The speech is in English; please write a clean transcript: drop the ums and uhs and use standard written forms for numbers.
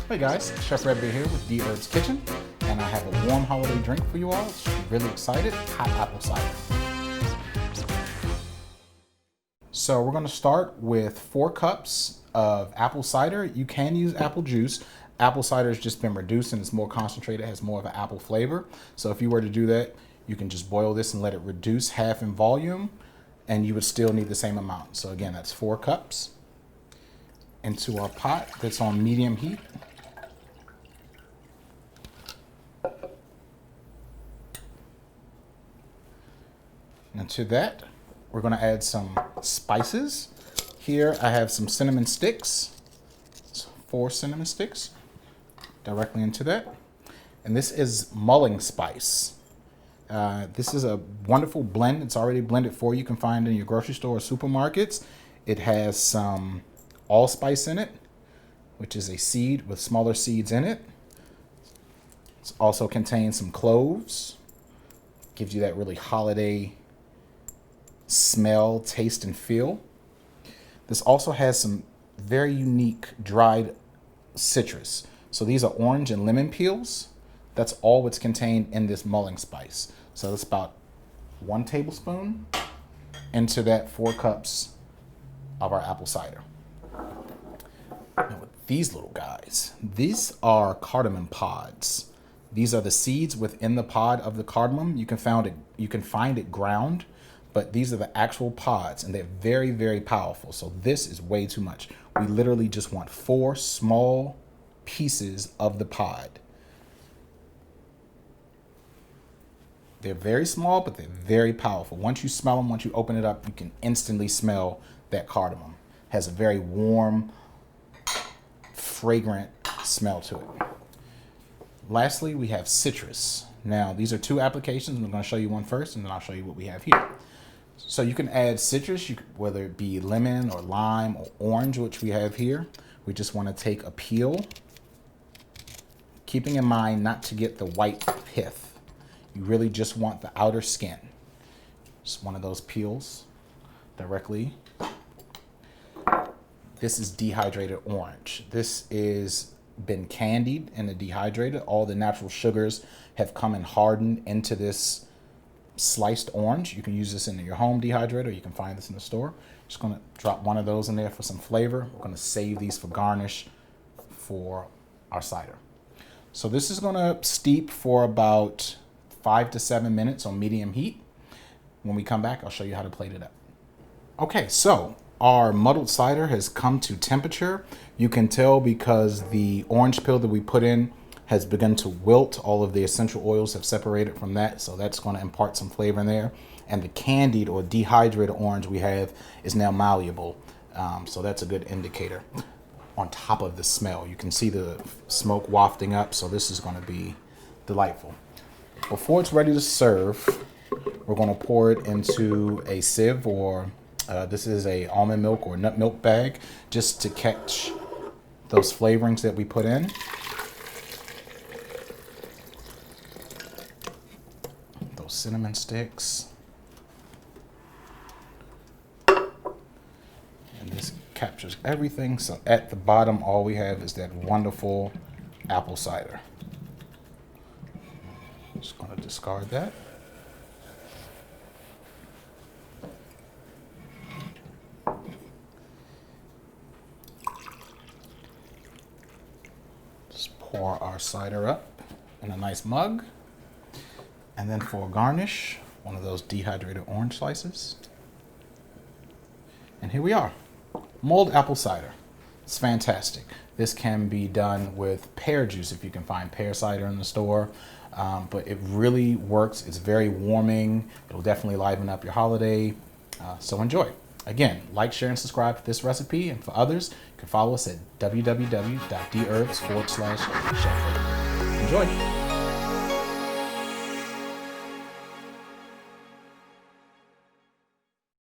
Hey guys, Chef Redbeard here with Dherbs Kitchen, and I have a warm holiday drink for you all. Really excited, hot apple cider. So we're going to start with 4 cups of apple cider. You can use apple juice. Apple cider has just been reduced and it's more concentrated, has more of an apple flavor. So if you were to do that, you can just boil this and let it reduce half in volume, and you would still need the same amount. So again, that's 4 cups into our pot that's on medium heat. And to that, we're going to add some spices. Here I have some cinnamon sticks. It's 4 cinnamon sticks directly into that. And this is mulling spice. This is a wonderful blend. It's already blended for you. You can find it in your grocery store or supermarkets. It has some allspice in it, which is a seed with smaller seeds in it. It also contains some cloves. Gives you that really holiday smell, taste, and feel. This also has some very unique dried citrus. So these are orange and lemon peels. That's all what's contained in this mulling spice. So that's about 1 tablespoon into that 4 cups of our apple cider. Now with these little guys, these are cardamom pods. These are the seeds within the pod of the cardamom. You can find it ground, but these are the actual pods, and they're very, very powerful. So this is way too much. We literally just want 4 small pieces of the pod. They're very small, but they're very powerful. Once you smell them, once you open it up, you can instantly smell that cardamom. It has a very warm, fragrant smell to it. Lastly, we have citrus. Now, these are 2 applications. I'm going to show you one first, and then I'll show you what we have here. So you can add citrus, whether it be lemon or lime or orange, which we have here. We just want to take a peel, keeping in mind not to get the white pith. You really just want the outer skin. Just one of those peels directly. This is dehydrated orange. This is been candied and dehydrated. All the natural sugars have come and hardened into this sliced orange. You can use this in your home dehydrator. You can find this in the store. Just going to drop one of those in there for some flavor. We're going to save these for garnish for our cider. So this is going to steep for about 5 to 7 minutes on medium heat. When we come back, I'll show you how to plate it up. Okay, so our muddled cider has come to temperature. You can tell because the orange peel that we put in has begun to wilt. All of the essential oils have separated from that, so that's going to impart some flavor in there. And the candied or dehydrated orange we have is now malleable, so that's a good indicator. On top of the smell, you can see the smoke wafting up, so this is going to be delightful. Before it's ready to serve, we're going to pour it into a sieve, or this is a almond milk or nut milk bag, just to catch those flavorings that we put in. Those cinnamon sticks. And this captures everything. So at the bottom, all we have is that wonderful apple cider. Just going to discard that. Pour our cider up in a nice mug. And then for garnish, one of those dehydrated orange slices. And here we are, mulled apple cider. It's fantastic. This can be done with pear juice if you can find pear cider in the store. But it really works. It's very warming. It'll definitely liven up your holiday. So enjoy. Again, like, share, and subscribe to this recipe, and for others, you can follow us at www.dherbs.com/chef. Enjoy.